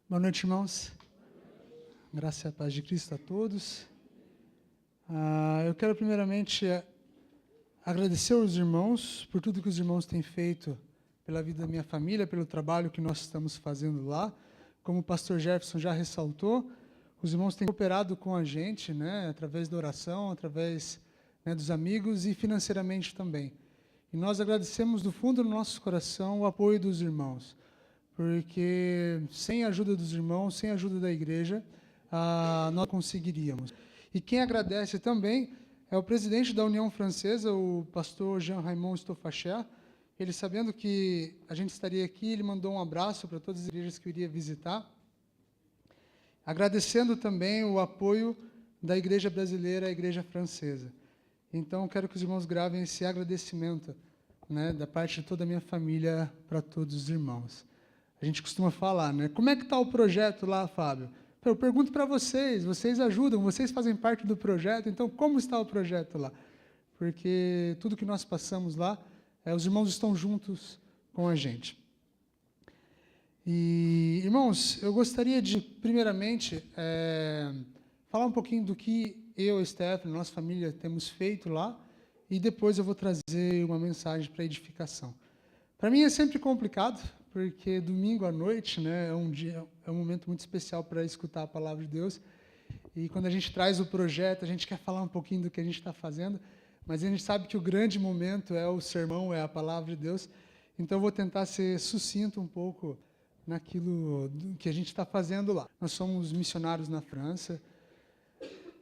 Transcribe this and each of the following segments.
Boa noite, irmãos. Graça e a paz de Cristo a todos. Eu quero primeiramente agradecer aos irmãos por tudo que os irmãos têm feito pela vida da minha família, pelo trabalho que nós estamos fazendo lá. Como o pastor Jefferson já ressaltou, os irmãos têm cooperado com a gente, através da oração, através dos amigos e financeiramente também. E nós agradecemos do fundo do nosso coração o apoio dos irmãos, porque sem a ajuda dos irmãos, sem a ajuda da igreja, nós conseguiríamos. E quem agradece também é o presidente da União Francesa, o pastor Jean-Raymond Stoffacher. Ele, sabendo que a gente estaria aqui, ele mandou um abraço para todas as igrejas que eu iria visitar, agradecendo também o apoio da igreja brasileira à igreja francesa. Então, quero que os irmãos gravem esse agradecimento, da parte de toda a minha família para todos os irmãos. A gente costuma falar, como é que está o projeto lá, Fábio? Eu pergunto para vocês, vocês ajudam, vocês fazem parte do projeto, então como está o projeto lá? Porque tudo que nós passamos lá, os irmãos estão juntos com a gente. E, irmãos, eu gostaria de, primeiramente, falar um pouquinho do que eu e Stephanie, nossa família, temos feito lá, e depois eu vou trazer uma mensagem para edificação. Para mim é sempre complicado, porque domingo à noite, é um momento muito especial para escutar a palavra de Deus, e quando a gente traz o projeto, a gente quer falar um pouquinho do que a gente está fazendo, mas a gente sabe que o grande momento é o sermão, é a palavra de Deus, então eu vou tentar ser sucinto um pouco naquilo que a gente está fazendo lá. Nós somos missionários na França,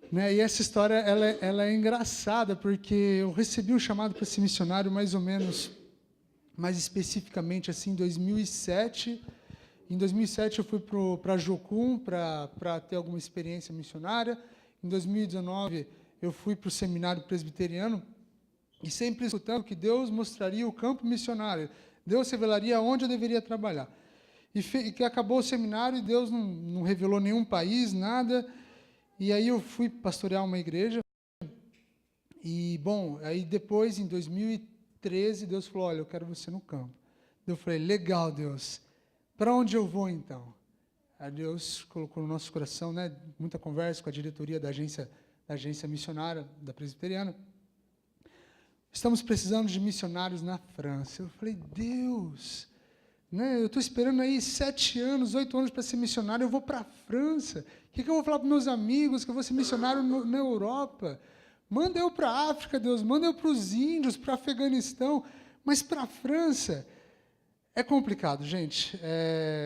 e essa história ela é engraçada, porque eu recebi o chamado para ser missionário mais ou menos, mais especificamente assim, em 2007. Em 2007 eu fui para Jocum para ter alguma experiência missionária. Em 2019 eu fui para o seminário presbiteriano, e sempre escutando que Deus mostraria o campo missionário, Deus revelaria onde eu deveria trabalhar. E que acabou o seminário e Deus não revelou nenhum país, nada. E aí eu fui pastorear uma igreja, e, bom, aí depois, em 2013, Deus falou, olha, eu quero você no campo. Eu falei, legal, Deus, para onde eu vou, então? Aí Deus colocou no nosso coração, muita conversa com a diretoria da agência missionária, da presbiteriana. Estamos precisando de missionários na França. Eu falei, Deus, eu estou esperando aí 7 anos, 8 anos para ser missionário, eu vou para a França. O que eu vou falar para meus amigos que eu vou ser missionário na Europa? Manda eu para a África, Deus, manda eu para os índios, para o Afeganistão, mas para a França é complicado, gente.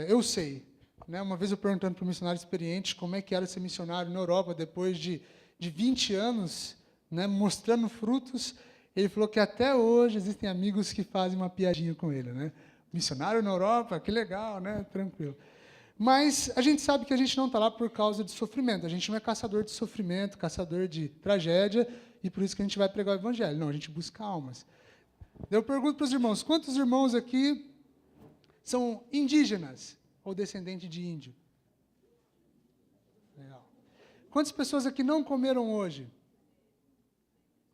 Eu sei. Uma vez eu perguntando para um missionário experiente como é que era ser missionário na Europa depois de 20 anos, mostrando frutos, ele falou que até hoje existem amigos que fazem uma piadinha com ele, Missionário na Europa, que legal, tranquilo. Mas a gente sabe que a gente não está lá por causa de sofrimento. A gente não é caçador de sofrimento, caçador de tragédia, e por isso que a gente vai pregar o evangelho. Não, a gente busca almas. Eu pergunto para os irmãos, quantos irmãos aqui são indígenas ou descendentes de índio? Legal. Quantas pessoas aqui não comeram hoje?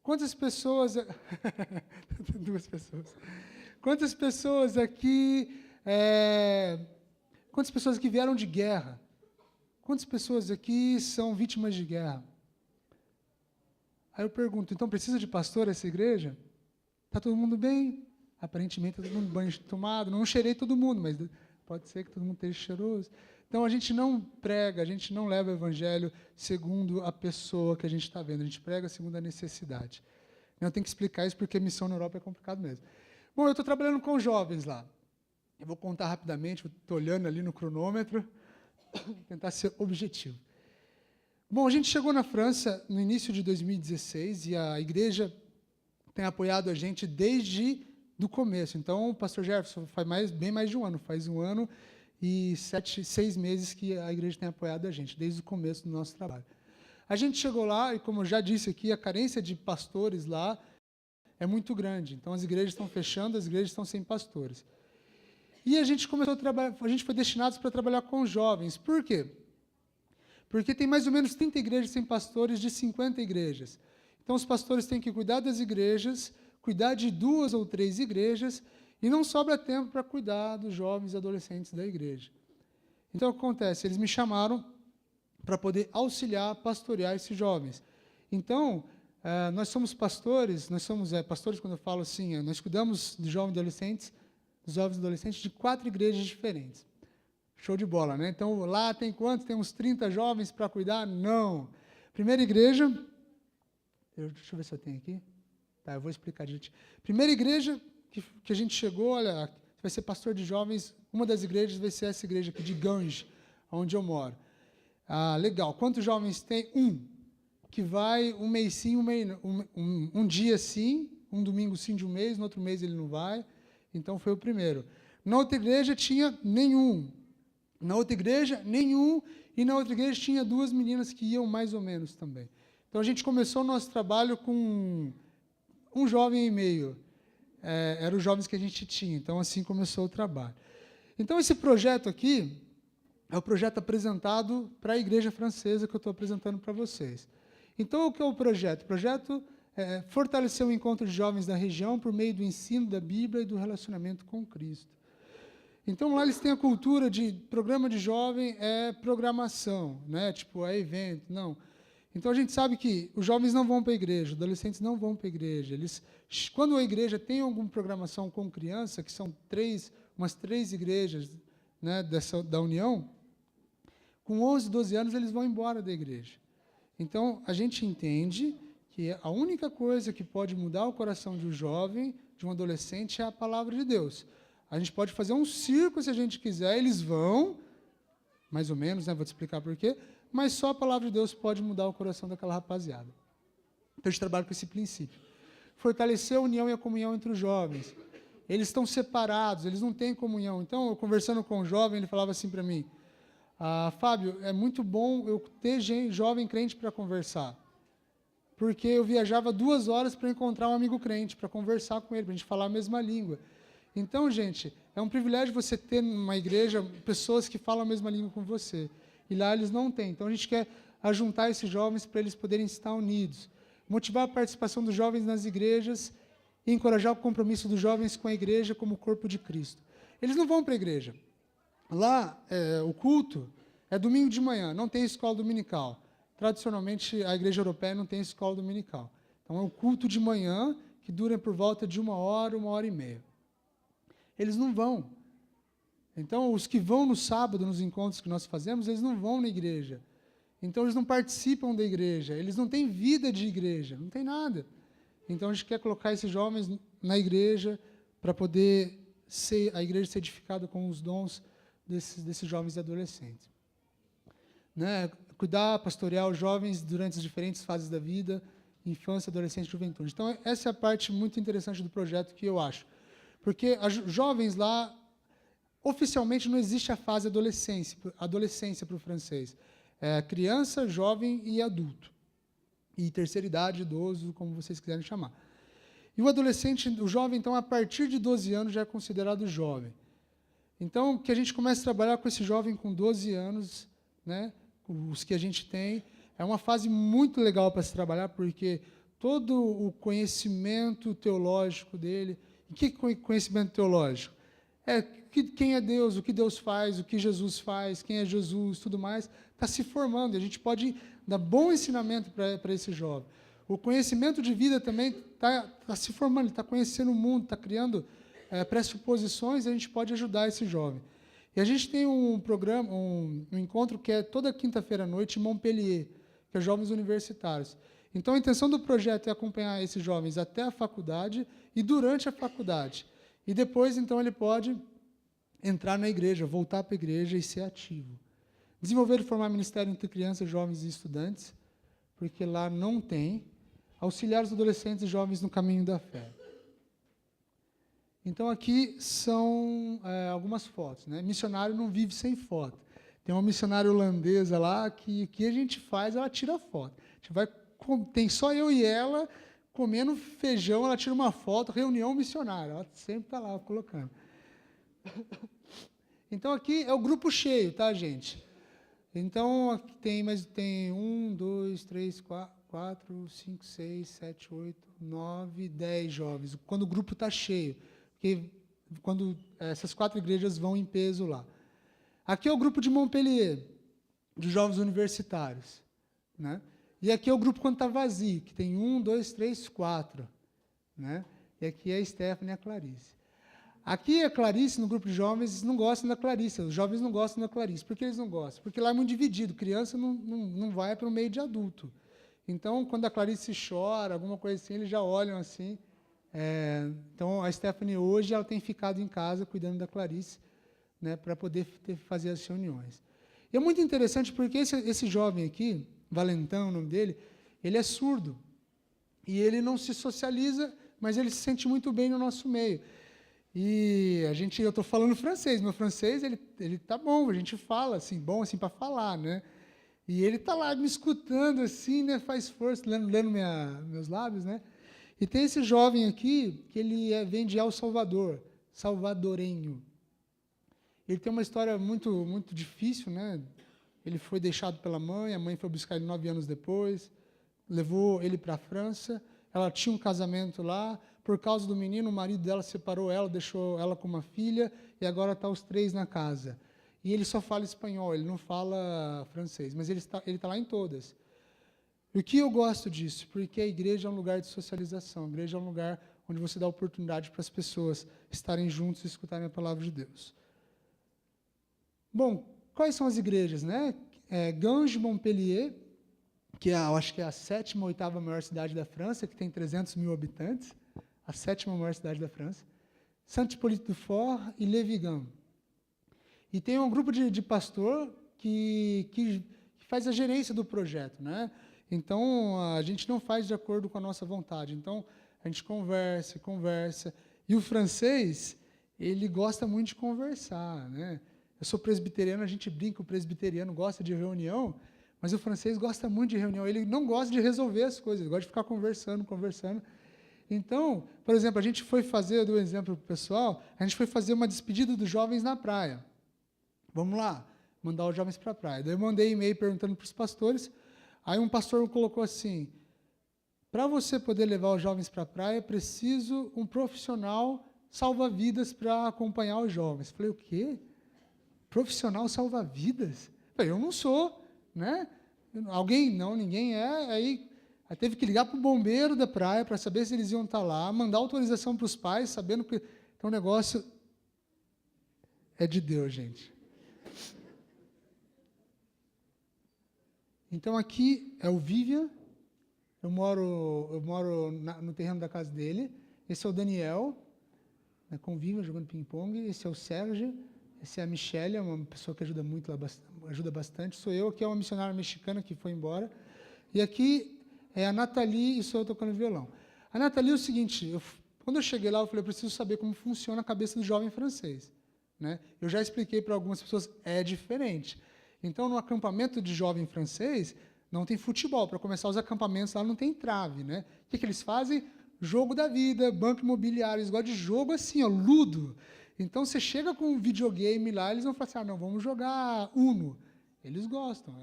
Quantas pessoas... 2 pessoas. Quantas pessoas aqui... Quantas pessoas aqui vieram de guerra? Quantas pessoas aqui são vítimas de guerra? Aí eu pergunto, então precisa de pastor essa igreja? Está todo mundo bem? Aparentemente está todo mundo banho tomado. Não cheirei todo mundo, mas pode ser que todo mundo esteja cheiroso. Então a gente não prega, a gente não leva o evangelho segundo a pessoa que a gente está vendo. A gente prega segundo a necessidade. Eu tenho que explicar isso porque missão na Europa é complicado mesmo. Bom, eu estou trabalhando com jovens lá. Eu vou contar rapidamente, estou olhando ali no cronômetro, tentar ser objetivo. Bom, a gente chegou na França no início de 2016 e a igreja tem apoiado a gente desde o começo. Então, o pastor Jefferson faz bem mais de um ano, faz 1 ano e 6 meses que a igreja tem apoiado a gente, desde o começo do nosso trabalho. A gente chegou lá e, como eu já disse aqui, a carência de pastores lá é muito grande. Então, as igrejas estão fechando, as igrejas estão sem pastores. E a gente começou a trabalhar, a gente foi destinado para trabalhar com jovens. Por quê? Porque tem mais ou menos 30 igrejas sem pastores de 50 igrejas. Então, os pastores têm que cuidar das igrejas, cuidar de 2 ou 3 igrejas, e não sobra tempo para cuidar dos jovens e adolescentes da igreja. Então, o que acontece? Eles me chamaram para poder auxiliar, pastorear esses jovens. Então, nós somos pastores, pastores quando eu falo assim, nós cuidamos de jovens e adolescentes de 4 igrejas diferentes. Show de bola, né? Então, lá tem quantos? Tem uns 30 jovens para cuidar? Não. Primeira igreja, deixa eu ver se eu tenho aqui. Tá, eu vou explicar, gente. Primeira igreja que a gente chegou, olha, vai ser pastor de jovens, uma das igrejas vai ser essa igreja aqui de Ganges, onde eu moro. Legal. Quantos jovens tem? Que vai um mês sim, um dia sim, um domingo sim de um mês, no outro mês ele não vai. Então, foi o primeiro. Na outra igreja tinha nenhum. Na outra igreja, nenhum. E na outra igreja tinha 2 meninas que iam mais ou menos também. Então, a gente começou o nosso trabalho com 1 jovem e meio. Eram os jovens que a gente tinha. Então, assim começou o trabalho. Então, esse projeto aqui é o projeto apresentado para a igreja francesa que eu estou apresentando para vocês. Então, o que é o projeto? O projeto é fortalecer o encontro de jovens da região por meio do ensino da Bíblia e do relacionamento com Cristo. Então, lá eles têm a cultura de programa de jovem é programação, né? Tipo, é evento, não. Então, a gente sabe que os jovens não vão para a igreja, os adolescentes não vão para a igreja. Quando a igreja tem alguma programação com criança, que são umas 3 igrejas, né, da União, com 11, 12 anos eles vão embora da igreja. Então, a gente entende que a única coisa que pode mudar o coração de um jovem, de um adolescente, é a palavra de Deus. A gente pode fazer um circo se a gente quiser, eles vão, mais ou menos, né, vou te explicar por quê, mas só a palavra de Deus pode mudar o coração daquela rapaziada. Então, a gente trabalha com esse princípio. Fortalecer a união e a comunhão entre os jovens. Eles estão separados, eles não têm comunhão. Então, eu conversando com um jovem, ele falava assim para mim, Fábio, é muito bom eu ter jovem crente para conversar, porque eu viajava 2 horas para encontrar um amigo crente, para conversar com ele, para a gente falar a mesma língua. Então, gente, é um privilégio você ter numa igreja pessoas que falam a mesma língua com você, e lá eles não têm. Então, a gente quer ajuntar esses jovens para eles poderem estar unidos, motivar a participação dos jovens nas igrejas e encorajar o compromisso dos jovens com a igreja como corpo de Cristo. Eles não vão para a igreja. Lá, o culto é domingo de manhã, não tem escola dominical. Tradicionalmente, a igreja europeia não tem escola dominical. Então, é um culto de manhã que dura por volta de 1 hora, 1h30. Eles não vão. Então, os que vão no sábado, nos encontros que nós fazemos, eles não vão na igreja. Então, eles não participam da igreja, eles não têm vida de igreja, não tem nada. Então, a gente quer colocar esses jovens na igreja para poder a igreja ser edificada com os dons desses jovens e adolescentes. Né? Cuidar, pastorear os jovens durante as diferentes fases da vida, infância, adolescência e juventude. Então, essa é a parte muito interessante do projeto que eu acho. Porque os jovens lá, oficialmente não existe a fase adolescência para o francês. É criança, jovem e adulto. E terceira idade, idoso, como vocês quiserem chamar. E o adolescente, o jovem, então, a partir de 12 anos já é considerado jovem. Então, que a gente comece a trabalhar com esse jovem com 12 anos, né, os que a gente tem, é uma fase muito legal para se trabalhar, porque todo o conhecimento teológico dele, o que é conhecimento teológico? Quem é Deus, o que Deus faz, o que Jesus faz, quem é Jesus, tudo mais, está se formando, e a gente pode dar bom ensinamento para esse jovem. O conhecimento de vida também está se formando, ele está conhecendo o mundo, está criando pressuposições, e a gente pode ajudar esse jovem. E a gente tem um programa, um encontro que é toda quinta-feira à noite em Montpellier, que é jovens universitários. Então, a intenção do projeto é acompanhar esses jovens até a faculdade e durante a faculdade. E depois, então, ele pode entrar na igreja, voltar para a igreja e ser ativo. Desenvolver e formar ministério entre crianças, jovens e estudantes, porque lá não tem. Auxiliar os adolescentes e jovens no caminho da fé. Então, aqui são algumas fotos. Né? Missionário não vive sem foto. Tem uma missionária holandesa lá que o que a gente faz, ela tira foto. Tem só eu e ela comendo feijão, ela tira uma foto, reunião missionária. Ela sempre está lá colocando. Então, aqui é o grupo cheio, tá, gente? Então, aqui tem 1, 2, 3, 4, 5, 6, 7, 8, 9, 10 jovens. Quando o grupo está cheio. Porque quando essas 4 igrejas vão em peso lá. Aqui é o grupo de Montpellier, dos jovens universitários, né? E aqui é o grupo quando está vazio, que tem 1, 2, 3, 4, né? E aqui é a Stephanie e a Clarice. Aqui a Clarice, no grupo de jovens, não gostam da Clarice. Os jovens não gostam da Clarice. Por que eles não gostam? Porque lá é muito dividido. Criança não vai para o meio de adulto. Então, quando a Clarice chora, alguma coisa assim, eles já olham assim. Então, a Stephanie hoje ela tem ficado em casa cuidando da Clarice, né, para poder fazer as reuniões. E é muito interessante porque esse jovem aqui, Valentão, o nome dele, ele é surdo. E ele não se socializa, mas ele se sente muito bem no nosso meio. E eu estou falando francês, meu francês ele tá bom, a gente fala assim, bom assim para falar, né? E ele está lá me escutando assim, né? Faz força, lendo meus lábios, né? E tem esse jovem aqui que ele vem de El Salvador, salvadorenho. Ele tem uma história muito muito difícil, né? Ele foi deixado pela mãe, a mãe foi buscar ele 9 anos depois, levou ele para a França. Ela tinha um casamento lá. Por causa do menino, o marido dela separou ela, deixou ela com uma filha, e agora está os 3 na casa. E ele só fala espanhol, ele não fala francês, mas ele está lá em todas. E o que eu gosto disso? Porque a igreja é um lugar de socialização, a igreja é um lugar onde você dá oportunidade para as pessoas estarem juntos e escutarem a palavra de Deus. Bom, quais são as igrejas, né? Ganges, Montpellier, que eu acho que é a 7ª ou 8ª maior cidade da França, que tem 300 mil habitantes, a 7ª maior cidade da França, Saint-Hippolyte-du-Fort e Le Vigan. E tem um grupo de pastor que faz a gerência do projeto, né? Então, a gente não faz de acordo com a nossa vontade. Então, a gente conversa. E o francês, ele gosta muito de conversar, né? Eu sou presbiteriano, a gente brinca, o presbiteriano gosta de reunião, mas o francês gosta muito de reunião. Ele não gosta de resolver as coisas, ele gosta de ficar conversando. Então, por exemplo, a gente foi fazer, eu dou um exemplo para o pessoal, a gente foi fazer uma despedida dos jovens na praia. Vamos lá, mandar os jovens para a praia. Daí eu mandei e-mail perguntando para os pastores, aí um pastor colocou assim, para você poder levar os jovens para a praia, é preciso um profissional salva-vidas para acompanhar os jovens. Falei, o quê? Profissional salva-vidas? Falei, eu não sou, né? Ninguém é, aí teve que ligar para o bombeiro da praia para saber se eles iam estar lá, mandar autorização para os pais, sabendo que então, o negócio é de Deus, gente. Então, aqui é o Vivian, eu moro no terreno da casa dele, esse é o Daniel, né, com o Vivian, jogando ping-pong, esse é o Sérgio, esse é a Michelle, é uma pessoa que ajuda muito lá, ajuda bastante, sou eu, que é uma missionária mexicana que foi embora, e aqui é a Nathalie e sou eu tocando violão. A Nathalie é o seguinte, quando eu cheguei lá, eu falei, eu preciso saber como funciona a cabeça do jovem francês. Né? Eu já expliquei para algumas pessoas, é diferente. Então, no acampamento de jovem francês, não tem futebol. Para começar os acampamentos lá, não tem trave. Né? O que eles fazem? Jogo da vida, banco imobiliário. Eles gostam de jogo assim, ó, ludo. Então, você chega com um videogame lá, eles vão falar assim, não, vamos jogar Uno. Eles gostam,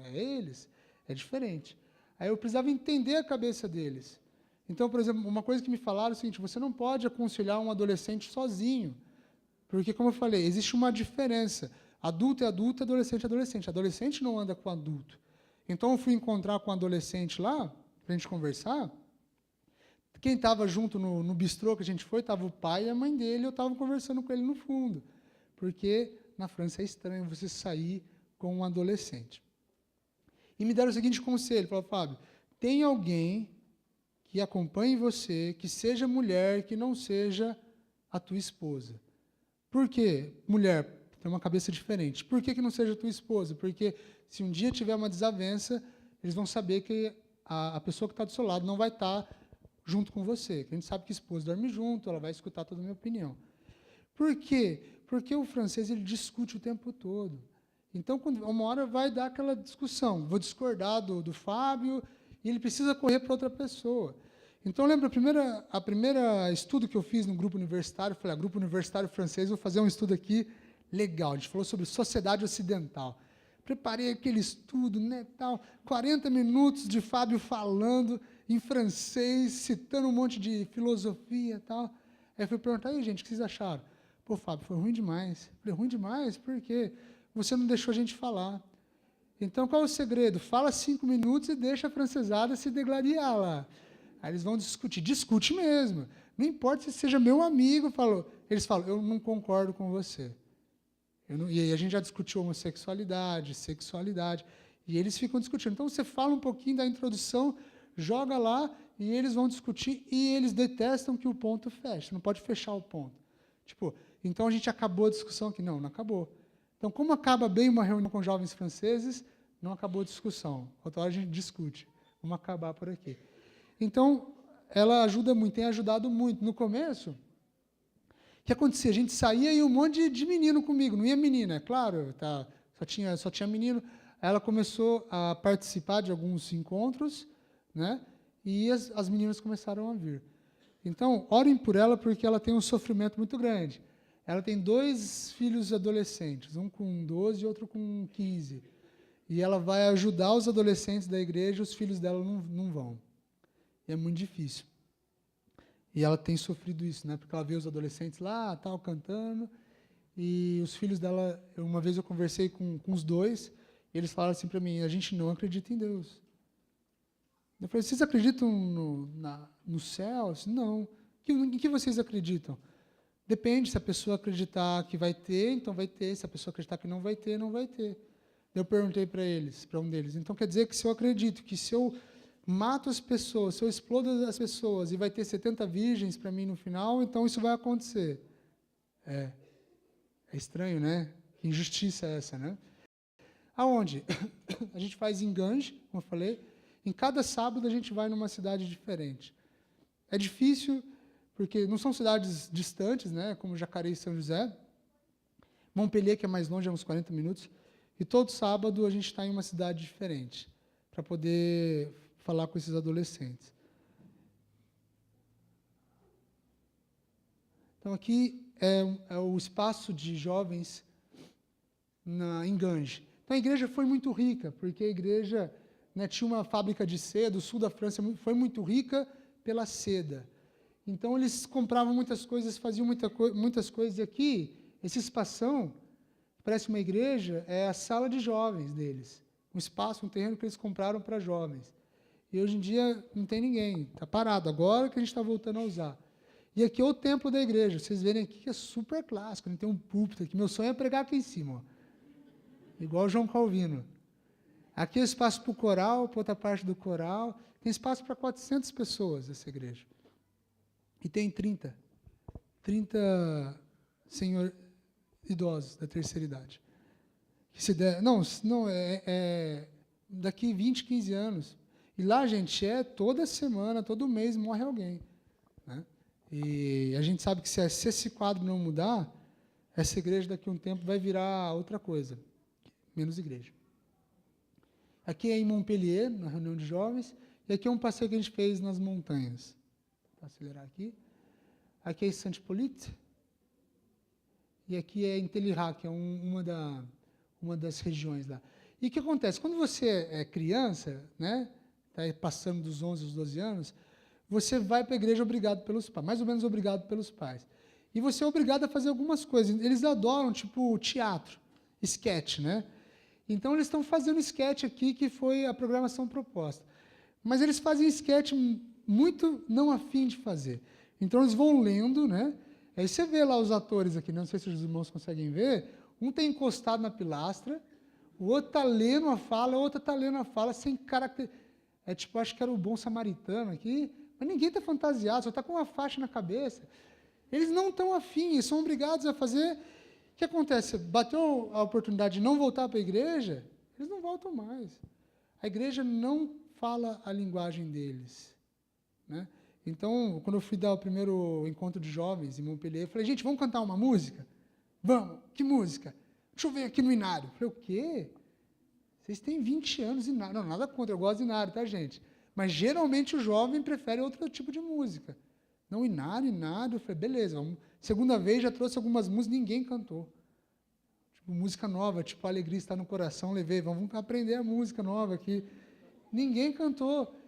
é diferente. Aí eu precisava entender a cabeça deles. Então, por exemplo, uma coisa que me falaram é o seguinte, você não pode aconselhar um adolescente sozinho. Porque, como eu falei, existe uma diferença. Adulto é adulto, adolescente é adolescente. Adolescente não anda com adulto. Então, eu fui encontrar com um adolescente lá, para a gente conversar. Quem estava junto no bistrô que a gente foi, estava o pai e a mãe dele, eu estava conversando com ele no fundo. Porque na França é estranho você sair com um adolescente. E me deram o seguinte conselho, falaram, Fábio, tem alguém que acompanhe você, que seja mulher, que não seja a tua esposa. Por quê? Mulher tem uma cabeça diferente. Por que não seja a tua esposa? Porque se um dia tiver uma desavença, eles vão saber que a pessoa que está do seu lado não vai estar junto com você. A gente sabe que a esposa dorme junto, ela vai escutar toda a minha opinião. Por quê? Porque o francês ele discute o tempo todo. Então, uma hora vai dar aquela discussão. Vou discordar do Fábio e ele precisa correr para outra pessoa. Então, lembra, a primeira estudo que eu fiz no grupo universitário, eu falei, grupo universitário francês, vou fazer um estudo aqui legal. A gente falou sobre sociedade ocidental. Preparei aquele estudo, né, tal, 40 minutos de Fábio falando em francês, citando um monte de filosofia e tal. Aí eu fui perguntar, aí, gente, o que vocês acharam? Pô, Fábio, foi ruim demais. Eu falei, ruim demais? Por quê? você não deixou a gente falar. Então, qual é o segredo? Fala 5 minutos e deixa a francesada se degladiar lá. Aí eles vão discutir. Discute mesmo. Não importa se seja meu amigo. Eles falam, eu não concordo com você. E aí a gente já discutiu homossexualidade, sexualidade, e eles ficam discutindo. Então, você fala um pouquinho da introdução, joga lá, e eles vão discutir, e eles detestam que o ponto feche. Não pode fechar o ponto. Então a gente acabou a discussão aqui. Não acabou. Então, como acaba bem uma reunião com jovens franceses, não acabou a discussão. Outra hora a gente discute. Vamos acabar por aqui. Então, ela ajuda muito, tem ajudado muito. No começo, o que acontecia? A gente saía e um monte de menino comigo, não ia menina, é claro, tá, só tinha menino. Aí ela começou a participar de alguns encontros, né, e as meninas começaram a vir. Então, orem por ela, porque ela tem um sofrimento muito grande. Ela tem 2 filhos adolescentes, um com 12 e outro com 15. E ela vai ajudar os adolescentes da igreja, os filhos dela não vão. E é muito difícil. E ela tem sofrido isso, né? Porque ela vê os adolescentes lá, tal, cantando, e os filhos dela, uma vez eu conversei com os 2, e eles falaram assim para mim, a gente não acredita em Deus. Eu falei, vocês acreditam no céu? Disse, não. Em que vocês acreditam? Depende, se a pessoa acreditar que vai ter, então vai ter, se a pessoa acreditar que não vai ter, não vai ter. Eu perguntei para um deles, então quer dizer que se eu acredito que se eu mato as pessoas, se eu explodo as pessoas e vai ter 70 virgens para mim no final, então isso vai acontecer. É estranho, né? Que injustiça é essa, né? Aonde? A gente faz em Ganges, como eu falei, em cada sábado a gente vai numa cidade diferente. É difícil, porque não são cidades distantes, né? Como Jacareí e São José. Montpellier, que é mais longe, é uns 40 minutos. E todo sábado a gente está em uma cidade diferente, para poder falar com esses adolescentes. Então, aqui é o espaço de jovens em Ganges. Então, a igreja foi muito rica, porque a igreja, né, tinha uma fábrica de seda, o sul da França foi muito rica pela seda. Então, eles compravam muitas coisas, faziam muitas coisas. E aqui, esse espação, parece uma igreja, é a sala de jovens deles. Um espaço, um terreno que eles compraram para jovens. E hoje em dia não tem ninguém, está parado. Agora que a gente está voltando a usar. E aqui é o templo da igreja. Vocês verem aqui que é super clássico, tem um púlpito aqui. Meu sonho é pregar aqui em cima, ó. Igual o João Calvino. Aqui é espaço para o coral, para outra parte do coral. Tem espaço para 400 pessoas essa igreja. E tem 30 senhor idosos da terceira idade. Que se der, não, daqui 20, 15 anos. E lá, gente, toda semana, todo mês morre alguém, né? E a gente sabe que se esse quadro não mudar, essa igreja daqui a um tempo vai virar outra coisa, menos igreja. Aqui é em Montpellier, na reunião de jovens, e aqui é um passeio que a gente fez nas montanhas. Vou acelerar aqui. Aqui é Saint-Hippolyte, e aqui é Intellirat, que é uma das regiões lá. E o que acontece? Quando você é criança, né, está passando dos 11 aos 12 anos, você vai para a igreja obrigado pelos pais, mais ou menos obrigado pelos pais. E você é obrigado a fazer algumas coisas. Eles adoram, tipo, teatro, sketch, né? Então, eles estão fazendo sketch aqui, que foi a programação proposta. Mas eles fazem sketch muito não afim de fazer. Então, eles vão lendo, né? Aí você vê lá os atores aqui, não sei se os irmãos conseguem ver, um está encostado na pilastra, o outro está lendo a fala, o outro está lendo a fala sem caracter. É tipo, acho que era o bom samaritano aqui, mas ninguém está fantasiado, só está com uma faixa na cabeça. Eles não estão afins, são obrigados a fazer. O que acontece? Bateu a oportunidade de não voltar para a igreja, eles não voltam mais. A igreja não fala a linguagem deles, né? Então, quando eu fui dar o primeiro encontro de jovens em Montpellier, eu falei, gente, vamos cantar uma música? Vamos. Que música? Deixa eu ver aqui no Inário. Eu falei, o quê? Vocês têm 20 anos Inário. Não, nada contra, eu gosto de Inário, tá, gente? Mas, geralmente, o jovem prefere outro tipo de música. Não, Inário. Eu falei, beleza. Vamos. Segunda vez, já trouxe algumas músicas, ninguém cantou. Tipo, música nova, tipo, a alegria está no coração, levei. Vamos aprender a música nova aqui. Ninguém cantou.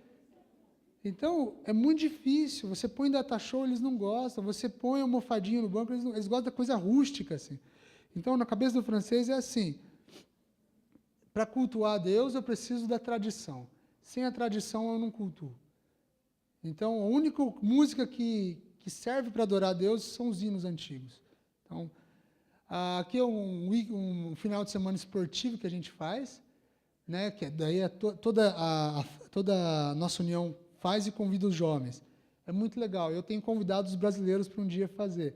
Então, é muito difícil. Você põe data show, eles não gostam. Você põe almofadinho no banco, eles gostam da coisa rústica, assim. Então, na cabeça do francês é assim, para cultuar a Deus, eu preciso da tradição. Sem a tradição, eu não cultuo. Então, a única música que serve para adorar a Deus são os hinos antigos. Então, aqui é um final de semana esportivo que a gente faz, né, que daí toda a nossa união faz e convida os jovens. É muito legal. Eu tenho convidado os brasileiros para um dia fazer.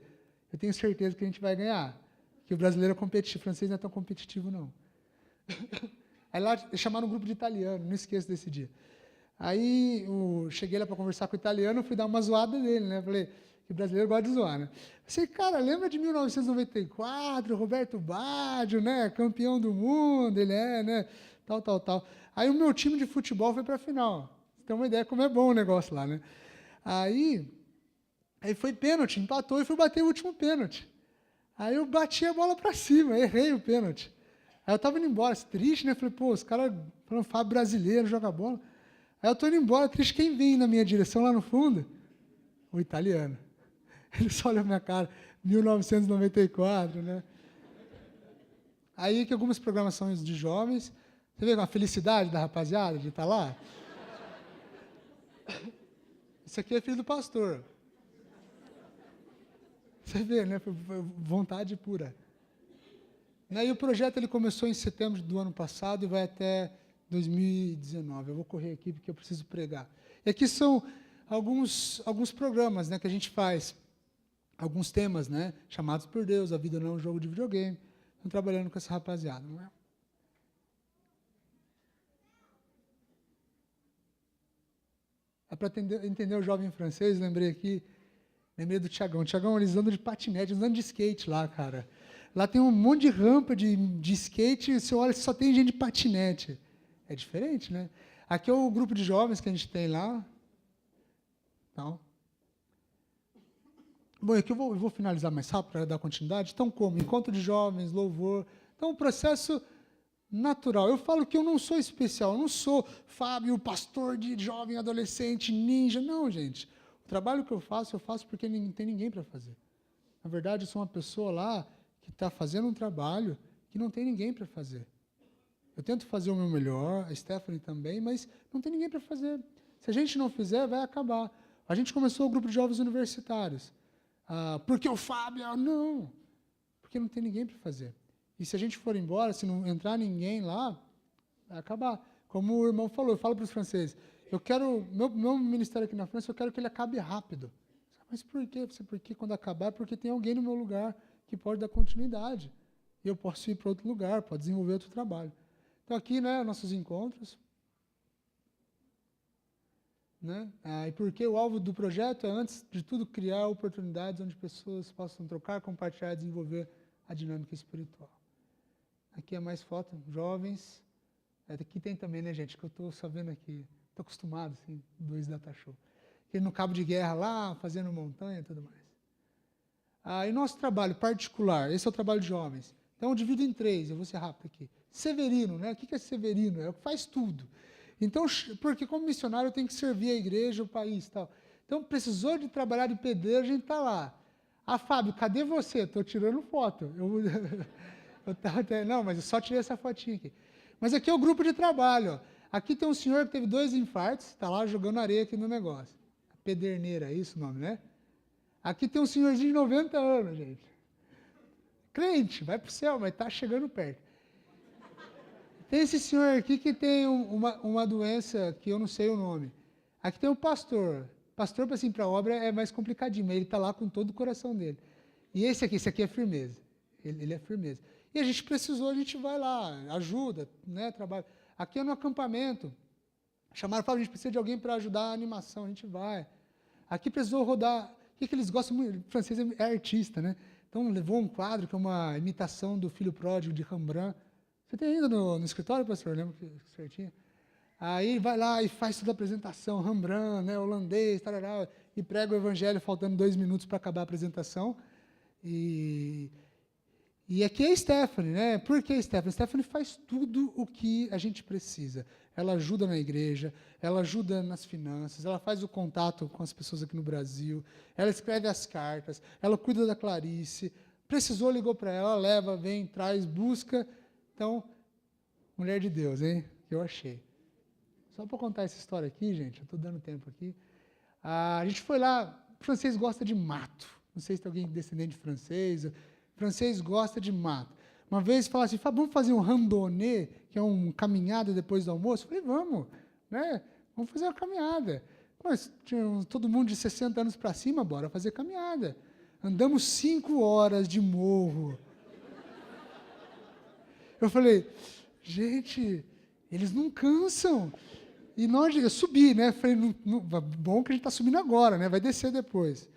Eu tenho certeza que a gente vai ganhar. Que o brasileiro é competitivo, o francês não é tão competitivo, não. Aí lá chamaram um grupo de italiano, não esqueço desse dia. Aí cheguei lá para conversar com o italiano, fui dar uma zoada dele, né? Falei que o brasileiro gosta de zoar, né? Falei, cara, lembra de 1994, Roberto Baggio, né? Campeão do mundo, ele é, né? Tal. Aí o meu time de futebol foi para a final. Você tem uma ideia como é bom o negócio lá, né? Aí foi pênalti, empatou e fui bater o último pênalti. Aí eu bati a bola para cima, errei o pênalti. Aí eu estava indo embora, triste, né? Falei, pô, os caras falando Fábio brasileiro, joga bola. Aí eu estou indo embora, triste, quem vem na minha direção lá no fundo? O italiano. Ele só olha a minha cara, 1994, né? Aí que algumas programações de jovens, você vê a felicidade da rapaziada de estar lá? Isso aqui é filho do pastor. Você vê, né? Foi vontade pura. E o projeto ele começou em setembro do ano passado e vai até 2019. Eu vou correr aqui porque eu preciso pregar. E aqui são alguns programas, né, que a gente faz. Alguns temas, né, chamados por Deus, a vida não é um jogo de videogame. Estamos trabalhando com essa rapaziada, não é? Para entender o jovem francês, lembrei do Tiagão. O Tiagão, eles andam de patinete, eles andam de skate lá, cara. Lá tem um monte de rampa de skate, você olha, só tem gente de patinete. É diferente, né? Aqui é o grupo de jovens que a gente tem lá. Então, bom, aqui eu vou finalizar mais rápido para dar continuidade. Então, como? Encontro de jovens, louvor. Então, um processo natural. Eu falo que eu não sou especial, eu não sou Fábio, pastor de jovem, adolescente, ninja. Não, gente. O trabalho que eu faço porque não tem ninguém para fazer. Na verdade, eu sou uma pessoa lá que está fazendo um trabalho que não tem ninguém para fazer. Eu tento fazer o meu melhor, a Stephanie também, mas não tem ninguém para fazer. Se a gente não fizer, vai acabar. A gente começou o grupo de jovens universitários. Porque o Fábio... Não, porque não tem ninguém para fazer. E se a gente for embora, se não entrar ninguém lá, vai acabar. Como o irmão falou, eu falo para os franceses, eu quero, meu ministério aqui na França, eu quero que ele acabe rápido. Mas por quê? Porque quando acabar, porque tem alguém no meu lugar que pode dar continuidade. E eu posso ir para outro lugar, pode desenvolver outro trabalho. Então aqui, né, nossos encontros. Né? E porque o alvo do projeto é, antes de tudo, criar oportunidades onde pessoas possam trocar, compartilhar e desenvolver a dinâmica espiritual. Aqui é mais foto, jovens. Aqui tem também, né, gente, que eu estou só vendo aqui. Estou acostumado, assim, 2 data show. Aqui no cabo de guerra lá, fazendo montanha e tudo mais. E nosso trabalho particular, esse é o trabalho de jovens. Então, eu divido em 3, eu vou ser rápido aqui. Severino, né? O que é Severino? É o que faz tudo. Então, porque como missionário eu tenho que servir a igreja, o país e tal. Então, precisou de trabalhar de pedreiro, a gente está lá. Fábio, cadê você? Estou tirando foto. Não, mas eu só tirei essa fotinha aqui. Mas aqui é o grupo de trabalho. Ó. Aqui tem um senhor que teve 2 infartos, está lá jogando areia aqui no negócio. Pederneira, é isso o nome, né? Aqui tem um senhorzinho de 90 anos, gente. Crente, vai para o céu, mas está chegando perto. Tem esse senhor aqui que tem uma doença que eu não sei o nome. Aqui tem um pastor. Pastor, assim, para a obra é mais complicadinho, mas ele está lá com todo o coração dele. E esse aqui é firmeza. Ele é firmeza. E a gente precisou, a gente vai lá, ajuda, né, trabalha. Aqui é no acampamento. Chamaram, falaram, a gente precisa de alguém para ajudar a animação, a gente vai. Aqui precisou rodar. O que eles gostam muito? O francês é artista, né? Então levou um quadro que é uma imitação do Filho Pródigo de Rembrandt. Você tem ainda no escritório, pastor? Lembra que certinho? Aí vai lá e faz toda a apresentação, Rembrandt, né, holandês, tarará, e prega o evangelho faltando 2 minutos para acabar a apresentação. E aqui é a Stephanie, né? Por que a Stephanie? A Stephanie faz tudo o que a gente precisa. Ela ajuda na igreja, ela ajuda nas finanças, ela faz o contato com as pessoas aqui no Brasil, ela escreve as cartas, ela cuida da Clarice. Precisou, ligou para ela, leva, vem, traz, busca. Então, Mulher de Deus, hein? Que eu achei. Só para contar essa história aqui, gente, eu estou dando tempo aqui. A gente foi lá, o francês gosta de mato. Não sei se tem alguém descendente de francês. O francês gosta de mato. Uma vez falaram assim, vamos fazer um randonnée, que é uma caminhada depois do almoço? Eu falei, vamos, né? Vamos fazer uma caminhada. Mas tinha todo mundo de 60 anos para cima, bora fazer caminhada. Andamos 5 horas de morro. Eu falei, gente, eles não cansam. E nós, eu subi, né? Falei, bom que a gente está subindo agora, né? Vai descer depois.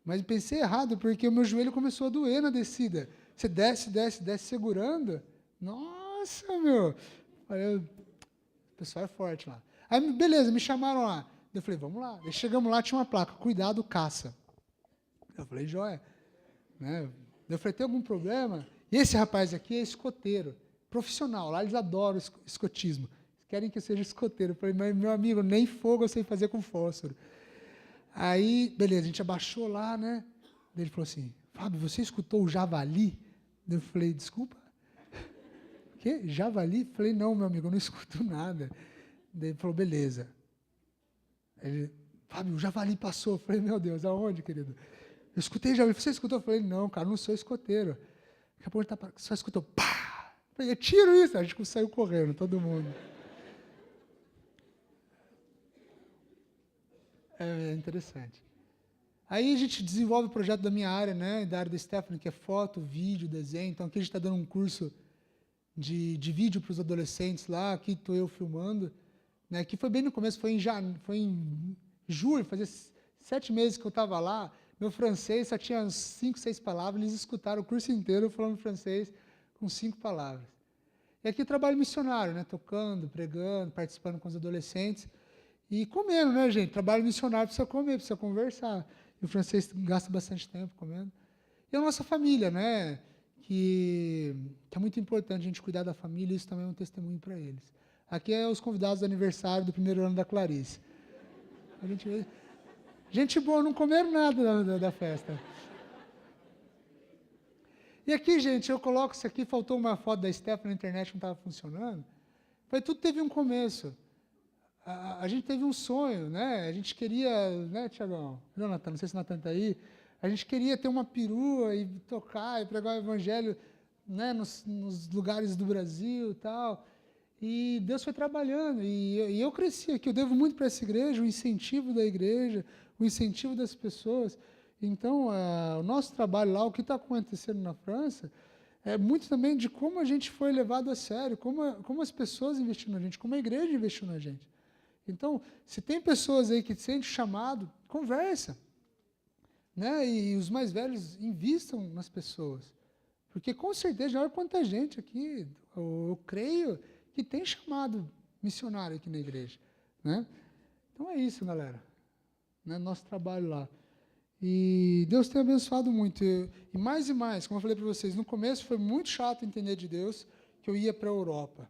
Mas pensei errado, porque o meu joelho começou a doer na descida. Você desce, desce, desce segurando. Nossa, meu. Falei, o pessoal é forte lá. Aí, beleza, me chamaram lá. Eu falei, vamos lá. Aí chegamos lá, tinha uma placa, cuidado, caça. Eu falei, joia. Né? Eu falei, tem algum problema? E esse rapaz aqui é escoteiro, profissional. Lá eles adoram escotismo. Querem que eu seja escoteiro. Eu falei, mas meu amigo, nem fogo eu sei fazer com fósforo. Aí, beleza, a gente abaixou lá, né? Ele falou assim, Fábio, você escutou o javali? Eu falei, desculpa? O quê? Javali? Eu falei, não, meu amigo, eu não escuto nada. Ele falou, beleza. Ele, Fábio, o javali passou. Eu falei, meu Deus, aonde, querido? Eu escutei javali. Você escutou? Eu falei, não, cara, não sou escoteiro. Daqui a pouco ele só escutou, pá! Eu falei, é tiro isso. A gente saiu correndo, todo mundo. É interessante. Aí a gente desenvolve o projeto da minha área, né, da área da Stephanie, que é foto, vídeo, desenho. Então aqui a gente está dando um curso de vídeo para os adolescentes lá, aqui estou eu filmando, né, que foi bem no começo, foi em julho, fazia 7 meses que eu estava lá. Meu francês só tinha 5, 6 palavras, eles escutaram o curso inteiro falando francês com 5 palavras. E aqui trabalho missionário, né, tocando, pregando, participando com os adolescentes. E comendo, né, gente? Trabalho missionário precisa comer, precisa conversar. E o francês gasta bastante tempo comendo. E a nossa família, né? Que é muito importante a gente cuidar da família, isso também é um testemunho para eles. Aqui é os convidados do aniversário do primeiro ano da Clarice. Gente boa, não comeram nada da festa. E aqui, gente, eu coloco isso aqui, faltou uma foto da Stephanie na internet que não estava funcionando. Tudo teve um começo. A gente teve um sonho, né? A gente queria, né, Tiagão? Não, Natan, não sei se o Natan está aí. A gente queria ter uma perua e tocar e pregar o evangelho, né, nos lugares do Brasil e tal. E Deus foi trabalhando. E eu cresci aqui. Eu devo muito para essa igreja, o incentivo da igreja, o incentivo das pessoas. Então, o nosso trabalho lá, o que está acontecendo na França, é muito também de como a gente foi levado a sério, como as pessoas investiram na gente, como a igreja investiu na gente. Então, se tem pessoas aí que sentem chamado, conversa. Né? E os mais velhos invistam nas pessoas. Porque, com certeza, olha quanta gente aqui, eu creio, que tem chamado missionário aqui na igreja. Né? Então, é isso, galera. Né? Nosso trabalho lá. E Deus tem abençoado muito. E mais, como eu falei para vocês, no começo foi muito chato entender de Deus que eu ia para a Europa.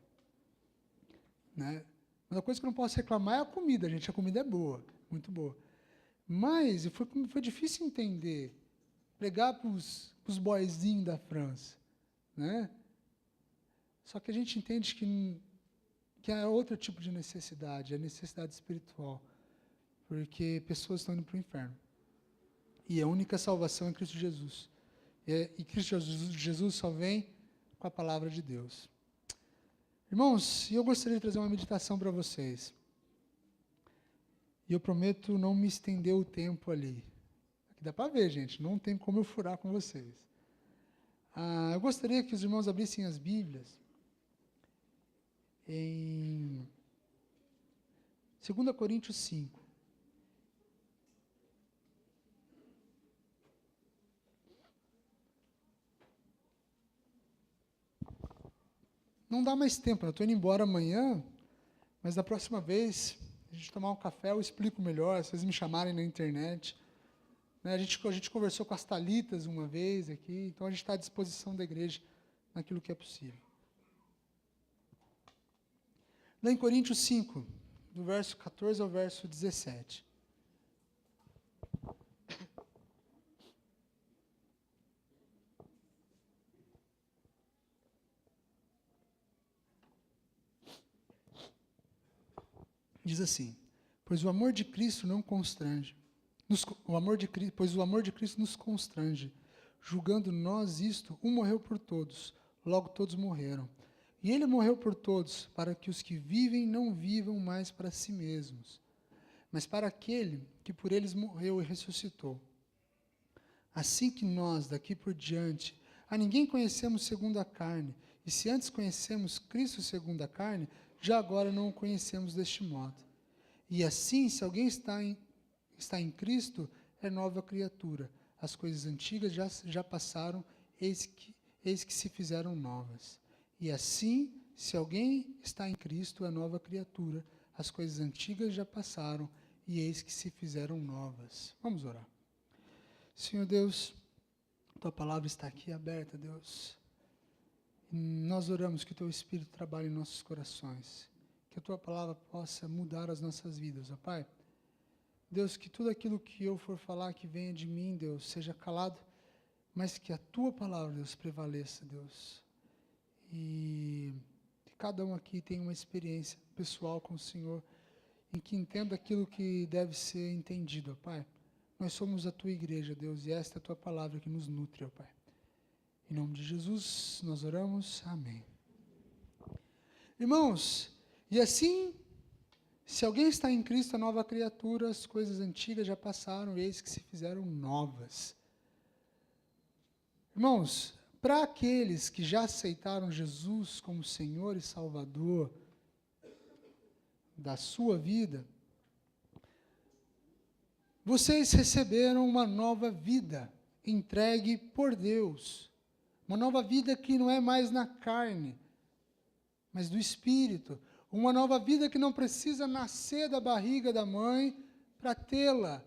Né? Mas a coisa que eu não posso reclamar é a comida, gente. A comida é boa, muito boa. Mas foi difícil entender, pregar para os boyzinhos da França. Né? Só que a gente entende que é outro tipo de necessidade, é necessidade espiritual. Porque pessoas estão indo para o inferno. E a única salvação é Cristo Jesus. E Cristo Jesus só vem com a palavra de Deus. Irmãos, eu gostaria de trazer uma meditação para vocês. E eu prometo não me estender o tempo ali. Aqui dá para ver, gente, não tem como eu furar com vocês. Eu gostaria que os irmãos abrissem as Bíblias em 2 Coríntios 5. Não dá mais tempo, eu estou indo embora amanhã, mas da próxima vez, a gente tomar um café, eu explico melhor, se vocês me chamarem na internet. Né, a gente conversou com as Thalitas uma vez aqui, então a gente está à disposição da igreja naquilo que é possível. Lá em Coríntios 5, do verso 14 ao verso 17. Diz assim: pois o amor de Cristo não constrange. Pois o amor de Cristo nos constrange, julgando nós isto, um morreu por todos, logo todos morreram. E ele morreu por todos, para que os que vivem não vivam mais para si mesmos, mas para aquele que por eles morreu e ressuscitou. Assim que nós, daqui por diante, a ninguém conhecemos segundo a carne, e se antes conhecemos Cristo segundo a carne, já agora não o conhecemos deste modo. E assim, se alguém está em Cristo, é nova criatura. As coisas antigas já passaram, eis que se fizeram novas. E assim, se alguém está em Cristo, é nova criatura. As coisas antigas já passaram, e eis que se fizeram novas. Vamos orar. Senhor Deus, Tua palavra está aqui aberta, Deus. E nós oramos que o Teu Espírito trabalhe em nossos corações. Que a Tua palavra possa mudar as nossas vidas, ó Pai. Deus, que tudo aquilo que eu for falar que venha de mim, Deus, seja calado, mas que a Tua palavra, Deus, prevaleça, Deus. E que cada um aqui tenha uma experiência pessoal com o Senhor, em que entenda aquilo que deve ser entendido, ó Pai. Nós somos a Tua igreja, Deus, e esta é a Tua palavra que nos nutre, ó Pai. Em nome de Jesus, nós oramos. Amém. Irmãos, e assim, se alguém está em Cristo, a nova criatura, as coisas antigas já passaram, eis que se fizeram novas. Irmãos, para aqueles que já aceitaram Jesus como Senhor e Salvador da sua vida, vocês receberam uma nova vida entregue por Deus. Uma nova vida que não é mais na carne, mas do Espírito. Uma nova vida que não precisa nascer da barriga da mãe para tê-la.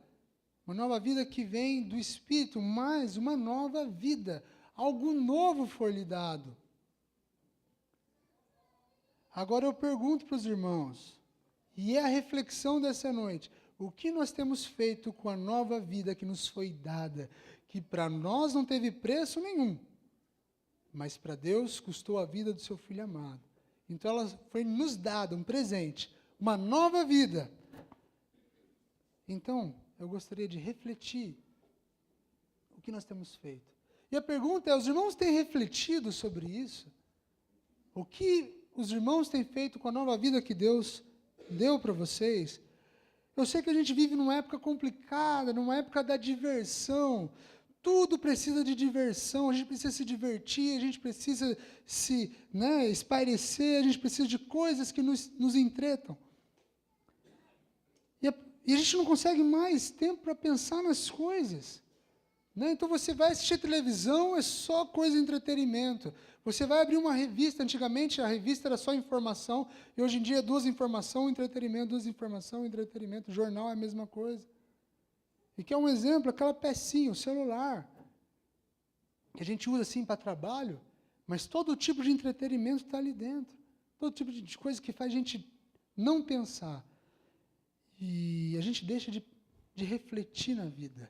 Uma nova vida que vem do Espírito, mas uma nova vida. Algo novo foi lhe dado. Agora eu pergunto para os irmãos, e é a reflexão dessa noite: o que nós temos feito com a nova vida que nos foi dada, que para nós não teve preço nenhum, mas para Deus custou a vida do seu Filho amado. Então ela foi nos dada, um presente, uma nova vida. Então, eu gostaria de refletir o que nós temos feito. E a pergunta é: os irmãos têm refletido sobre isso? O que os irmãos têm feito com a nova vida que Deus deu para vocês? Eu sei que a gente vive numa época complicada, numa época da diversão. Tudo precisa de diversão, a gente precisa se divertir, a gente precisa se espairecer, a gente precisa de coisas que nos entretam. E a gente não consegue mais tempo para pensar nas coisas. Né? Então você vai assistir televisão, é só coisa de entretenimento. Você vai abrir uma revista, antigamente a revista era só informação, e hoje em dia é duas informação, entretenimento, duas informação, entretenimento. Jornal é a mesma coisa. E que é um exemplo, aquela pecinha, o celular, que a gente usa assim para trabalho, mas todo tipo de entretenimento está ali dentro. Todo tipo de coisa que faz a gente não pensar. E a gente deixa de refletir na vida.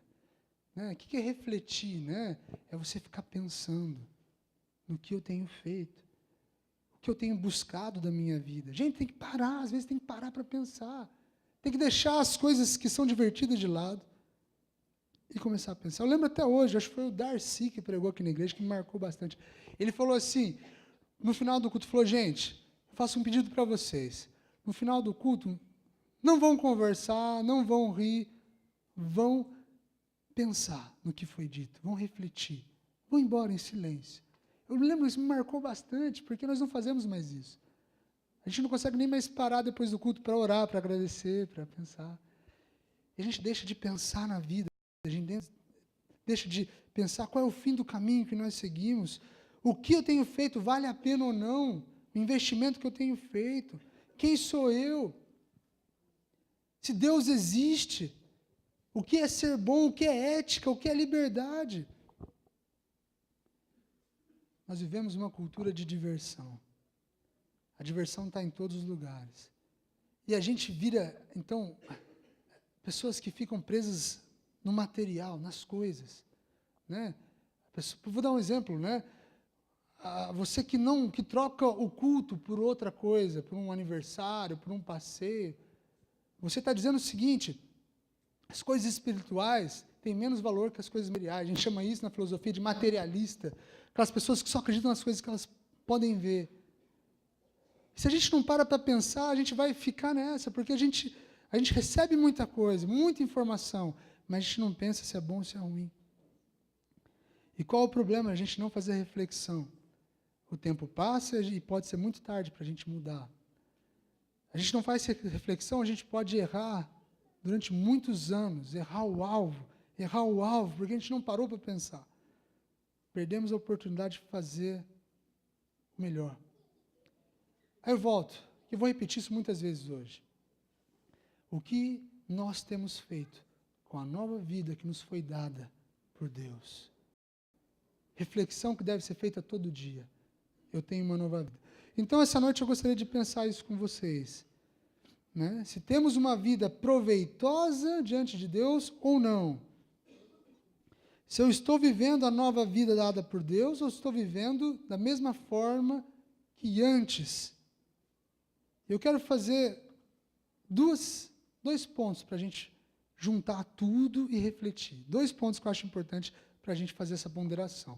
Né? O que é refletir? Né? É você ficar pensando no que eu tenho feito, o que eu tenho buscado da minha vida. Gente, tem que parar, às vezes tem que parar para pensar. Tem que deixar as coisas que são divertidas de lado e começar a pensar. Eu lembro até hoje, acho que foi o Darcy que pregou aqui na igreja, que me marcou bastante. Ele falou assim, no final do culto, falou: gente, eu faço um pedido para vocês. No final do culto, não vão conversar, não vão rir, vão pensar no que foi dito, vão refletir, vão embora em silêncio. Eu lembro, isso me marcou bastante, porque nós não fazemos mais isso. A gente não consegue nem mais parar depois do culto para orar, para agradecer, para pensar. E a gente deixa de pensar na vida, a gente deixa de pensar qual é o fim do caminho que nós seguimos, o que eu tenho feito, vale a pena ou não, o investimento que eu tenho feito, quem sou eu, se Deus existe, o que é ser bom, o que é ética, o que é liberdade. Nós vivemos uma cultura de diversão. A diversão está em todos os lugares. E a gente vira, então, pessoas que ficam presas no material, nas coisas. Né? Vou dar um exemplo, né? Você que troca o culto por outra coisa, por um aniversário, por um passeio. Você está dizendo o seguinte: as coisas espirituais têm menos valor que as coisas materiais. A gente chama isso na filosofia de materialista. Aquelas pessoas que só acreditam nas coisas que elas podem ver. Se a gente não para pensar, a gente vai ficar nessa, porque a gente recebe muita coisa, muita informação, mas a gente não pensa se é bom ou se é ruim. E qual o problema? A gente não fazer reflexão. O tempo passa e pode ser muito tarde para a gente mudar. A gente não faz reflexão, a gente pode errar durante muitos anos, errar o alvo, porque a gente não parou para pensar. Perdemos a oportunidade de fazer o melhor. Aí eu volto, eu vou repetir isso muitas vezes hoje. O que nós temos feito com a nova vida que nos foi dada por Deus? Reflexão que deve ser feita todo dia. Eu tenho uma nova vida. Então, essa noite eu gostaria de pensar isso com vocês. Né? Se temos uma vida proveitosa diante de Deus ou não. Se eu estou vivendo a nova vida dada por Deus ou estou vivendo da mesma forma que antes. Eu quero fazer dois pontos para a gente juntar tudo e refletir. 2 pontos que eu acho importantes para a gente fazer essa ponderação.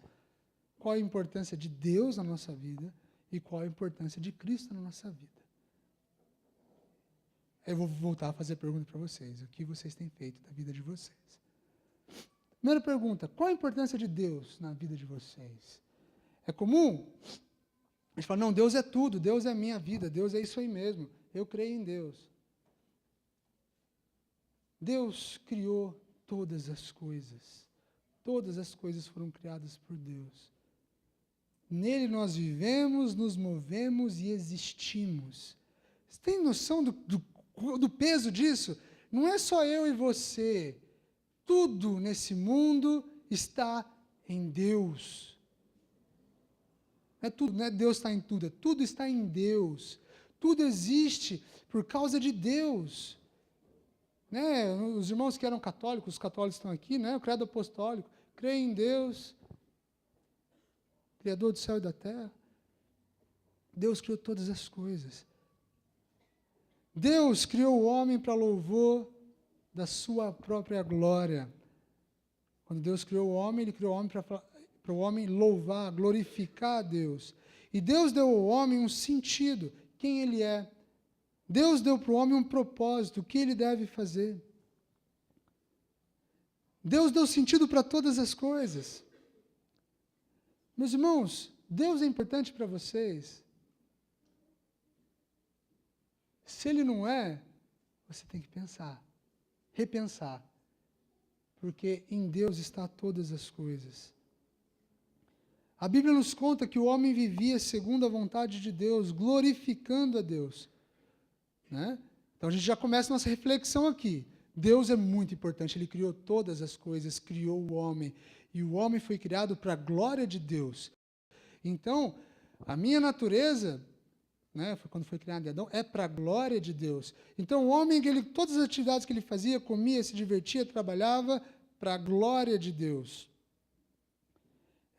Qual a importância de Deus na nossa vida e qual a importância de Cristo na nossa vida. Eu vou voltar a fazer a pergunta para vocês. O que vocês têm feito da vida de vocês? Primeira pergunta, qual a importância de Deus na vida de vocês? É comum? A gente fala, não, Deus é tudo, Deus é a minha vida, Deus é isso aí mesmo, eu creio em Deus. Deus criou todas as coisas foram criadas por Deus. Nele nós vivemos, nos movemos e existimos. Você tem noção do peso disso? Não é só eu e você, tudo nesse mundo está em Deus. Não é Deus está em tudo, tudo está em Deus. Tudo existe por causa de Deus. Né? Os irmãos que eram católicos, os católicos estão aqui, né? O credo apostólico, creem em Deus, Criador do céu e da terra. Deus criou todas as coisas. Deus criou o homem para louvor da sua própria glória. Quando Deus criou o homem, Ele criou o homem para o homem louvar, glorificar a Deus. E Deus deu ao homem um sentido, quem ele é. Deus deu para o homem um propósito, o que ele deve fazer. Deus deu sentido para todas as coisas. Meus irmãos, Deus é importante para vocês? Se Ele não é, você tem que pensar, repensar. Porque em Deus está todas as coisas. A Bíblia nos conta que o homem vivia segundo a vontade de Deus, glorificando a Deus. Né? Então a gente já começa a nossa reflexão aqui. Deus é muito importante, Ele criou todas as coisas, criou o homem. E o homem foi criado para a glória de Deus. Então, a minha natureza, né, quando foi criado Adão, é para a glória de Deus. Então o homem, todas as atividades que ele fazia, comia, se divertia, trabalhava, para a glória de Deus.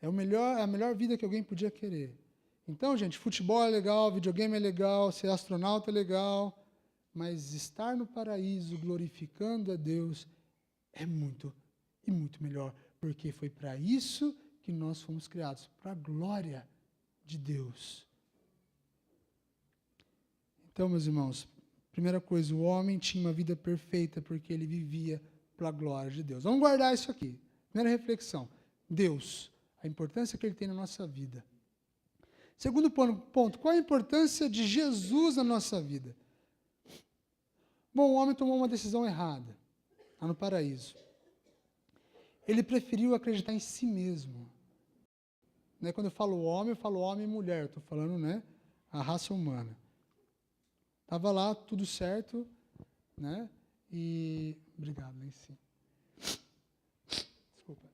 É a melhor vida que alguém podia querer. Então, gente, futebol é legal, videogame é legal, ser astronauta é legal, mas estar no paraíso glorificando a Deus é muito e muito melhor, porque foi para isso que nós fomos criados, para a glória de Deus. Então, meus irmãos, primeira coisa, o homem tinha uma vida perfeita porque ele vivia para a glória de Deus. Vamos guardar isso aqui. Primeira reflexão, Deus, a importância que Ele tem na nossa vida. Segundo ponto, qual a importância de Jesus na nossa vida? Bom, o homem tomou uma decisão errada, lá no paraíso. Ele preferiu acreditar em si mesmo. Né? Quando eu falo homem e mulher, estou falando, né, a raça humana. Estava lá, tudo certo, né? E... Obrigado, Nancy. Desculpa.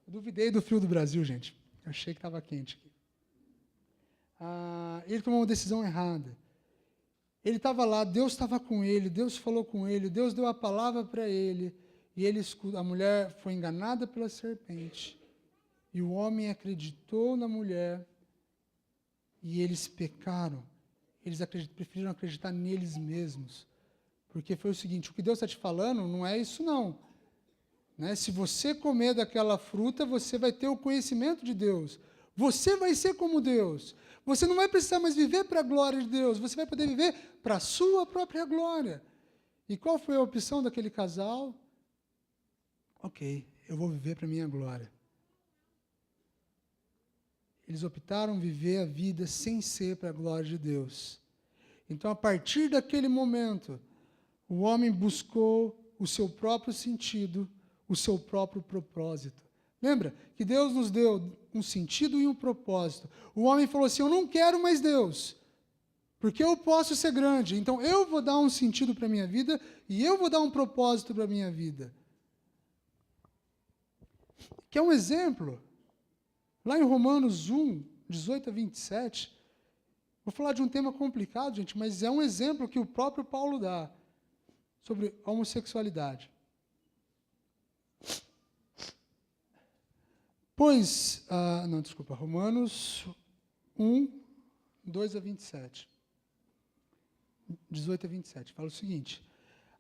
Eu duvidei do frio do Brasil, gente. Eu achei que estava quente aqui. Ele tomou uma decisão errada. Ele estava lá, Deus estava com ele, Deus falou com ele, Deus deu a palavra para ele, e a mulher foi enganada pela serpente. E o homem acreditou na mulher, e eles pecaram. Eles preferiram acreditar neles mesmos, Porque foi o seguinte, o que Deus está te falando não é isso não. Né? Se você comer daquela fruta, você vai ter o conhecimento de Deus. Você vai ser como Deus. Você não vai precisar mais viver para a glória de Deus, você vai poder viver para a sua própria glória. E qual foi a opção daquele casal? Ok, eu vou viver para a minha glória. Eles optaram viver a vida sem ser para a glória de Deus. Então, a partir daquele momento, o homem buscou o seu próprio sentido, o seu próprio propósito. Lembra que Deus nos deu um sentido e um propósito. O homem falou assim, eu não quero mais Deus, porque eu posso ser grande, então eu vou dar um sentido para a minha vida e eu vou dar um propósito para a minha vida. Que é um exemplo, lá em Romanos 1, 18 a 27, vou falar de um tema complicado, gente, mas é um exemplo que o próprio Paulo dá sobre a homossexualidade. Romanos 1, 2 a 27. 18 a 27. Fala o seguinte: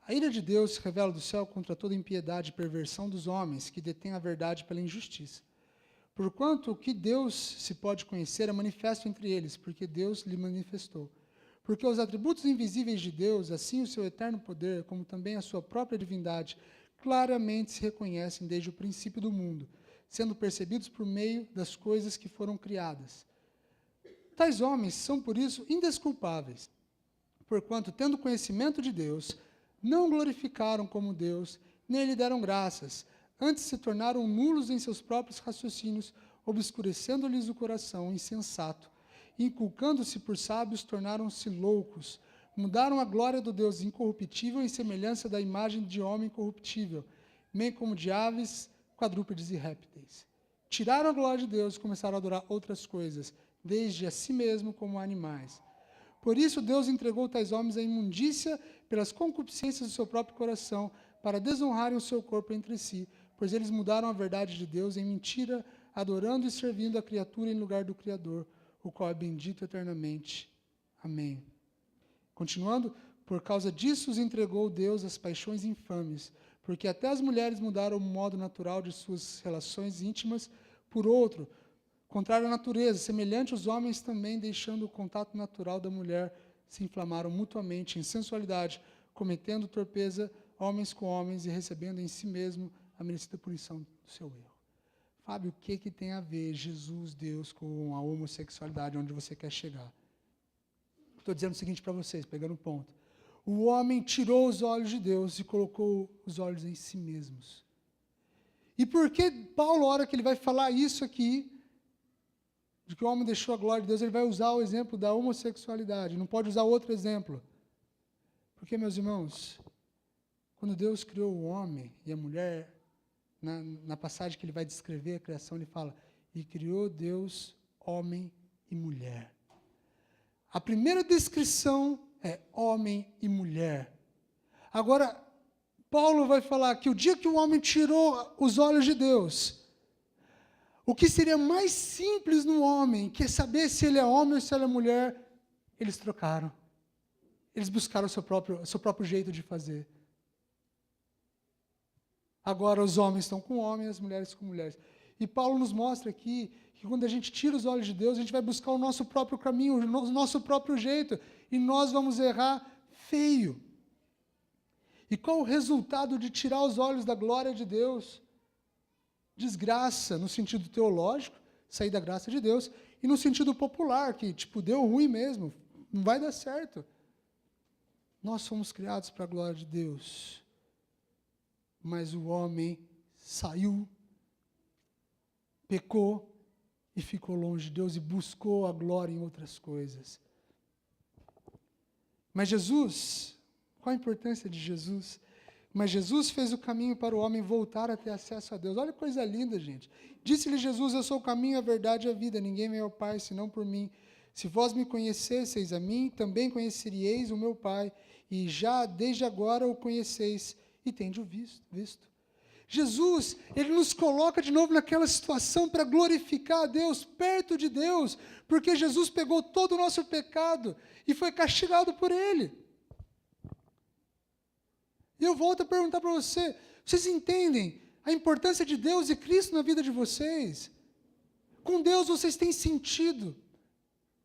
a ira de Deus se revela do céu contra toda impiedade e perversão dos homens que detêm a verdade pela injustiça. Porquanto o que Deus se pode conhecer é manifesto entre eles, porque Deus lhe manifestou. Porque os atributos invisíveis de Deus, assim o seu eterno poder, como também a sua própria divindade, claramente se reconhecem desde o princípio do mundo, sendo percebidos por meio das coisas que foram criadas. Tais homens são, por isso, indesculpáveis, porquanto, tendo conhecimento de Deus, não glorificaram como Deus, nem lhe deram graças, antes se tornaram nulos em seus próprios raciocínios, obscurecendo-lhes o coração insensato, inculcando-se por sábios, tornaram-se loucos, mudaram a glória do Deus incorruptível em semelhança da imagem de homem corruptível, bem como de aves, quadrúpedes e répteis. Tiraram a glória de Deus e começaram a adorar outras coisas, desde a si mesmo como animais. Por isso Deus entregou tais homens à imundícia pelas concupiscências do seu próprio coração, para desonrarem o seu corpo entre si, pois eles mudaram a verdade de Deus em mentira, adorando e servindo a criatura em lugar do Criador, o qual é bendito eternamente. Amém. Continuando, por causa disso os entregou Deus às paixões infames, porque até as mulheres mudaram o modo natural de suas relações íntimas por outro, contrário à natureza, semelhante aos homens também, deixando o contato natural da mulher, se inflamaram mutuamente em sensualidade, cometendo torpeza homens com homens e recebendo em si mesmo a merecida punição do seu erro. Fábio, o que tem a ver Jesus, Deus, com a homossexualidade, onde você quer chegar? Estou dizendo o seguinte para vocês, pegando o ponto. O homem tirou os olhos de Deus e colocou os olhos em si mesmos. E por que Paulo, a hora que ele vai falar isso aqui, de que o homem deixou a glória de Deus, ele vai usar o exemplo da homossexualidade, não pode usar outro exemplo. Porque, meus irmãos, quando Deus criou o homem e a mulher, na passagem que ele vai descrever a criação, ele fala, e criou Deus homem e mulher. A primeira descrição é homem e mulher. Agora, Paulo vai falar que o dia que o homem tirou os olhos de Deus, o que seria mais simples no homem, que é saber se ele é homem ou se ele é mulher, eles trocaram. Eles buscaram o seu próprio jeito de fazer. Agora os homens estão com homens, as mulheres com mulheres. E Paulo nos mostra aqui que quando a gente tira os olhos de Deus, a gente vai buscar o nosso próprio caminho, o nosso próprio jeito, e nós vamos errar feio. E qual o resultado de tirar os olhos da glória de Deus? Desgraça, no sentido teológico, sair da graça de Deus, e no sentido popular, que deu ruim mesmo, não vai dar certo. Nós somos criados para a glória de Deus. Mas o homem saiu, pecou e ficou longe de Deus e buscou a glória em outras coisas. Mas Jesus, qual a importância de Jesus? Mas Jesus fez o caminho para o homem voltar a ter acesso a Deus. Olha que coisa linda, gente. Disse-lhe Jesus, eu sou o caminho, a verdade e a vida. Ninguém vem ao Pai, senão por mim. Se vós me conhecesseis a mim, também conheceríeis o meu Pai. E já desde agora o conheceis e tendes-o visto. Jesus, ele nos coloca de novo naquela situação para glorificar a Deus, perto de Deus, porque Jesus pegou todo o nosso pecado e foi castigado por ele. E eu volto a perguntar para vocês entendem a importância de Deus e Cristo na vida de vocês? Com Deus vocês têm sentido,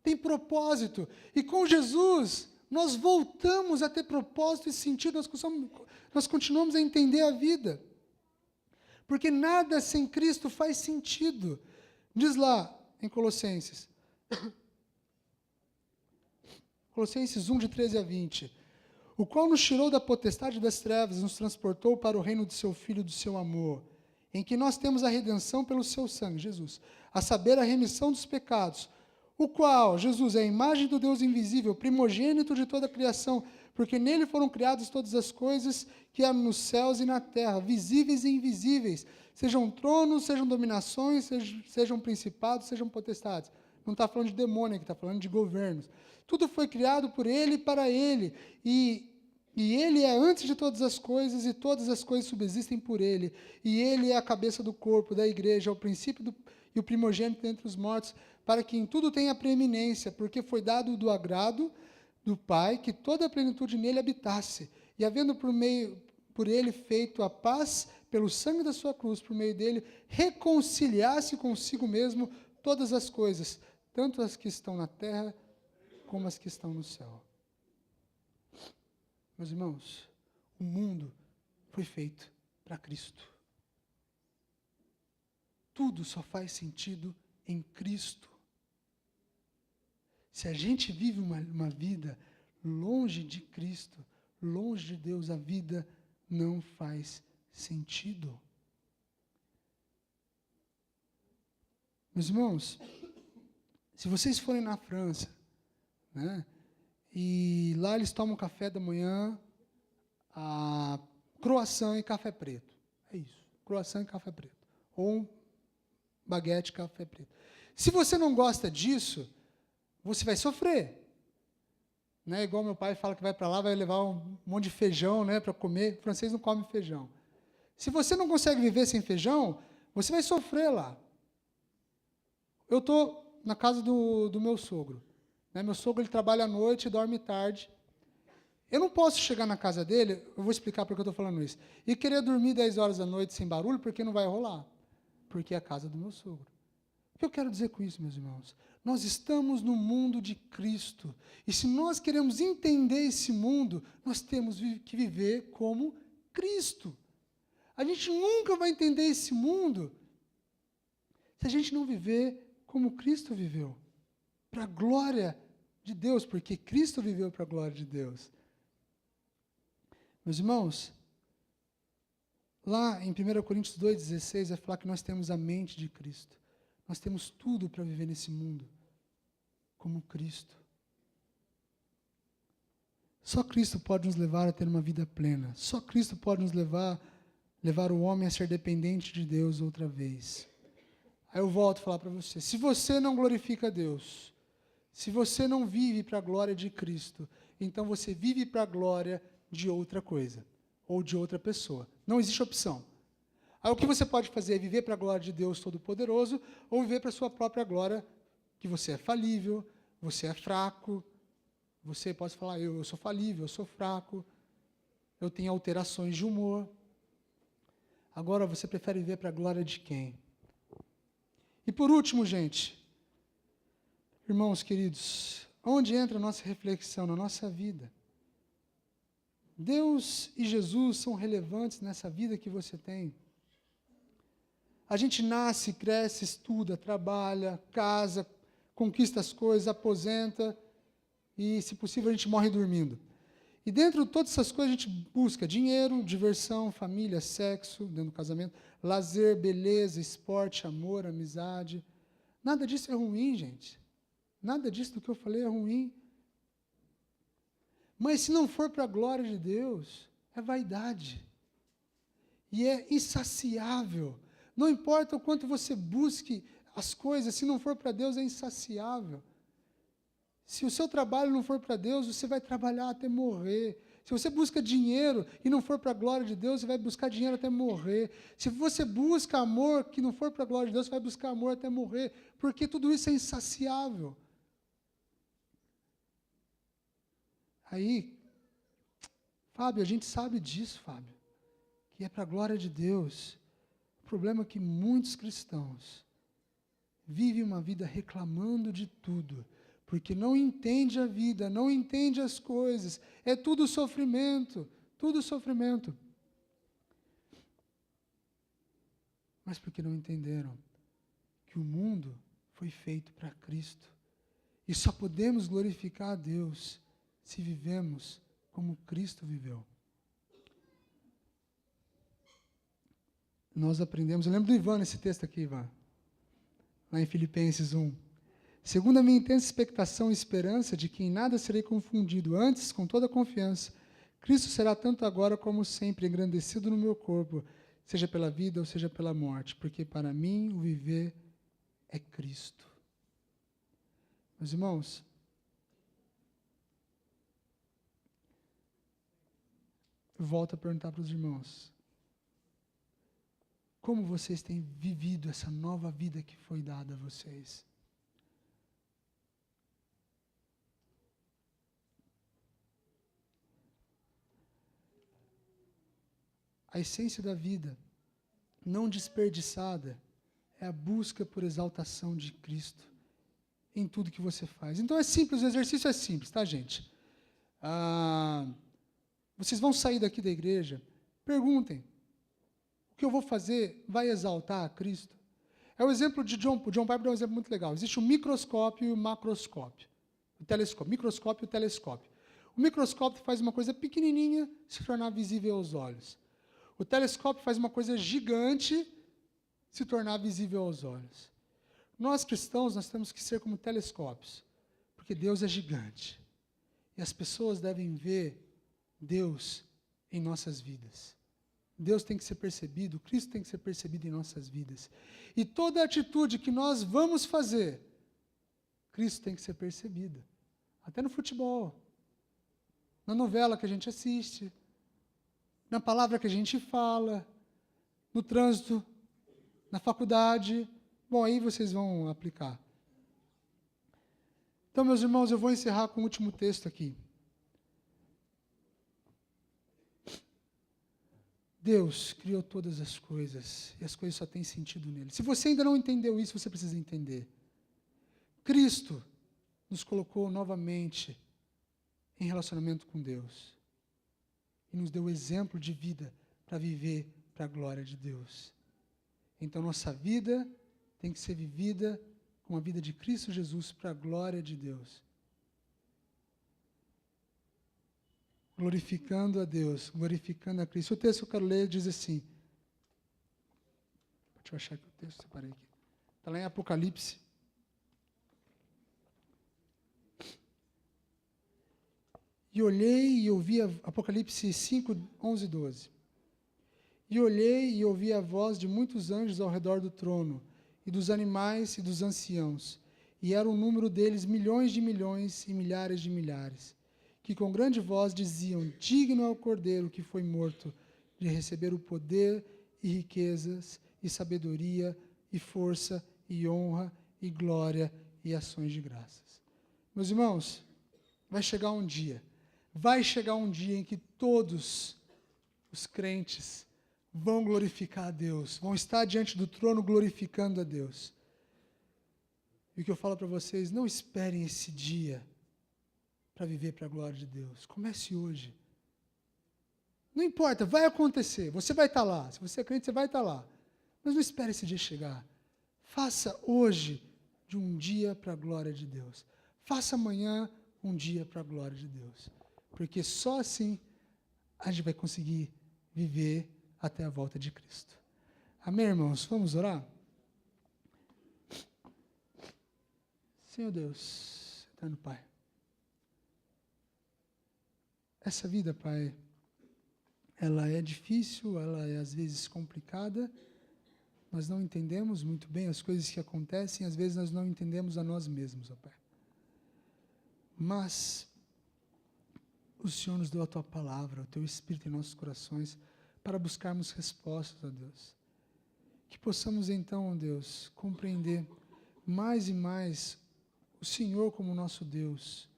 têm propósito. E com Jesus, nós voltamos a ter propósito e sentido, nós continuamos a entender a vida. Porque nada sem Cristo faz sentido. Diz lá em Colossenses. Colossenses 1, de 13 a 20. O qual nos tirou da potestade das trevas e nos transportou para o reino de seu Filho, do seu amor, em que nós temos a redenção pelo seu sangue, Jesus, a saber, a remissão dos pecados, o qual, Jesus, é a imagem do Deus invisível, primogênito de toda a criação, porque nele foram criadas todas as coisas que há nos céus e na terra, visíveis e invisíveis, sejam tronos, sejam dominações, sejam principados, sejam potestades. Não está falando de demônio aqui, está falando de governos. Tudo foi criado por ele e para ele, e ele é antes de todas as coisas, e todas as coisas subsistem por ele. E ele é a cabeça do corpo, da igreja, o princípio e o primogênito entre os mortos, para que em tudo tenha preeminência, porque foi dado do agrado do Pai que toda a plenitude nele habitasse. E havendo por ele feito a paz pelo sangue da sua cruz, por meio dele, reconciliasse consigo mesmo todas as coisas, tanto as que estão na terra como as que estão no céu. Meus irmãos, o mundo foi feito para Cristo. Tudo só faz sentido em Cristo. Se a gente vive uma vida longe de Cristo, longe de Deus, a vida não faz sentido. Meus irmãos, se vocês forem na França, né, e lá eles tomam café da manhã, croissant e café preto. É isso, croissant e café preto. Ou um baguete e café preto. Se você não gosta disso, você vai sofrer. Né? Igual meu pai fala que vai para lá, vai levar um monte de feijão, né, para comer. O francês não come feijão. Se você não consegue viver sem feijão, você vai sofrer lá. Eu estou na casa do meu sogro. Né? Meu sogro ele trabalha à noite e dorme tarde. Eu não posso chegar na casa dele, eu vou explicar por que eu estou falando isso, e querer dormir 10 horas da noite sem barulho, porque não vai rolar. Porque é a casa do meu sogro. O que eu quero dizer com isso, meus irmãos? Nós estamos no mundo de Cristo. E se nós queremos entender esse mundo, nós temos que viver como Cristo. A gente nunca vai entender esse mundo se a gente não viver como Cristo viveu. Para a glória de Deus, porque Cristo viveu para a glória de Deus. Meus irmãos, lá em 1 Coríntios 2,16, vai falar que nós temos a mente de Cristo. Nós temos tudo para viver nesse mundo, como Cristo. Só Cristo pode nos levar a ter uma vida plena. Só Cristo pode nos levar o homem a ser dependente de Deus outra vez. Aí eu volto a falar para você, se você não glorifica a Deus, se você não vive para a glória de Cristo, então você vive para a glória de outra coisa, ou de outra pessoa. Não existe opção. Aí o que você pode fazer é viver para a glória de Deus Todo-Poderoso, ou viver para a sua própria glória, que você é falível, você é fraco. Você pode falar, eu sou falível, eu sou fraco, eu tenho alterações de humor. Agora você prefere viver para a glória de quem? E por último, gente, irmãos queridos, onde entra a nossa reflexão na nossa vida? Deus e Jesus são relevantes nessa vida que você tem. A gente nasce, cresce, estuda, trabalha, casa, conquista as coisas, aposenta e, se possível, a gente morre dormindo. E dentro de todas essas coisas a gente busca dinheiro, diversão, família, sexo, dentro do casamento, lazer, beleza, esporte, amor, amizade. Nada disso é ruim, gente. Nada disso do que eu falei é ruim. Mas se não for para a glória de Deus, é vaidade. E é insaciável. Não importa o quanto você busque as coisas, se não for para Deus, é insaciável. Se o seu trabalho não for para Deus, você vai trabalhar até morrer. Se você busca dinheiro e não for para a glória de Deus, você vai buscar dinheiro até morrer. Se você busca amor que não for para a glória de Deus, você vai buscar amor até morrer. Porque tudo isso é insaciável. Aí, Fábio, a gente sabe disso, Fábio, que é para a glória de Deus. O problema é que muitos cristãos vivem uma vida reclamando de tudo, porque não entende a vida, não entende as coisas, é tudo sofrimento, tudo sofrimento. Mas porque não entenderam que o mundo foi feito para Cristo. E só podemos glorificar a Deus se vivemos como Cristo viveu. Nós aprendemos, eu lembro do Ivan nesse texto aqui, Ivan, lá em Filipenses 1. Segundo a minha intensa expectação e esperança de que em nada serei confundido, antes, com toda confiança, Cristo será tanto agora como sempre engrandecido no meu corpo, seja pela vida ou seja pela morte, porque para mim o viver é Cristo. Meus irmãos, eu volto a perguntar para os irmãos, como vocês têm vivido essa nova vida que foi dada a vocês? A essência da vida, não desperdiçada, é a busca por exaltação de Cristo em tudo que você faz. Então é simples, o exercício é simples, tá, gente? Vocês vão sair daqui da igreja, perguntem, o que eu vou fazer vai exaltar a Cristo? É o exemplo de John Piper, é um exemplo muito legal. Existe o microscópio e o macroscópio. O telescópio, microscópio e o telescópio. O microscópio faz uma coisa pequenininha se tornar visível aos olhos. O telescópio faz uma coisa gigante se tornar visível aos olhos. Nós cristãos, nós temos que ser como telescópios, porque Deus é gigante. E as pessoas devem ver Deus em nossas vidas. Deus tem que ser percebido, Cristo tem que ser percebido em nossas vidas. E toda atitude que nós vamos fazer, Cristo tem que ser percebido. Até no futebol, na novela que a gente assiste, na palavra que a gente fala, no trânsito, na faculdade. Bom, aí vocês vão aplicar. Então, meus irmãos, eu vou encerrar com o último texto aqui. Deus criou todas as coisas, e as coisas só têm sentido nele. Se você ainda não entendeu isso, você precisa entender. Cristo nos colocou novamente em relacionamento com Deus. E nos deu exemplo de vida para viver para a glória de Deus. Então, nossa vida tem que ser vivida com a vida de Cristo Jesus para a glória de Deus. Glorificando a Deus, glorificando a Cristo. O texto que eu quero ler diz assim. Deixa eu achar aqui o texto, separei aqui. Está lá em Apocalipse. E olhei e ouvi, Apocalipse 5, 11 e 12. E olhei e ouvi a voz de muitos anjos ao redor do trono, e dos animais e dos anciãos, e era o número deles milhões de milhões e milhares de milhares, que com grande voz diziam, digno é o Cordeiro que foi morto, de receber o poder e riquezas, e sabedoria, e força, e honra, e glória, e ações de graças. Meus irmãos, vai chegar um dia em que todos os crentes vão glorificar a Deus, vão estar diante do trono glorificando a Deus. E o que eu falo para vocês, não esperem esse dia para viver para a glória de Deus. Comece hoje. Não importa, vai acontecer, você vai estar lá. Se você é crente, você vai estar lá. Mas não espere esse dia chegar. Faça hoje de um dia para a glória de Deus. Faça amanhã um dia para a glória de Deus. Porque só assim a gente vai conseguir viver até a volta de Cristo. Amém, irmãos? Vamos orar? Senhor Deus, eterno Pai, essa vida, Pai, ela é difícil, ela é às vezes complicada, nós não entendemos muito bem as coisas que acontecem, às vezes nós não entendemos a nós mesmos, ó Pai. Mas o Senhor nos deu a Tua palavra, o Teu Espírito em nossos corações, para buscarmos respostas, ó Deus. Que possamos então, ó Deus, compreender mais e mais o Senhor como nosso Deus,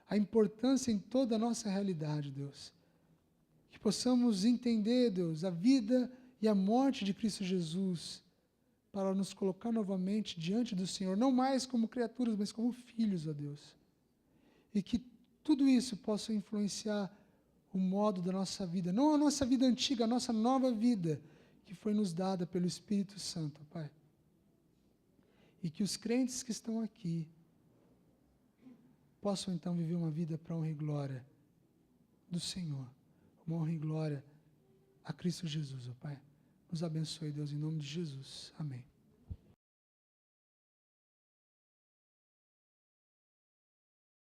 a importância em toda a nossa realidade, Deus. que possamos entender, Deus, a vida e a morte de Cristo Jesus, para nos colocar novamente diante do Senhor, não mais como criaturas, mas como filhos, ó Deus. E que tudo isso possa influenciar o modo da nossa vida, não a nossa vida antiga, a nossa nova vida, que foi nos dada pelo Espírito Santo, Pai. E que os crentes que estão aqui possam então viver uma vida para honra e glória do Senhor, uma honra e glória a Cristo Jesus, ó Pai. Nos abençoe, Deus, em nome de Jesus. Amém.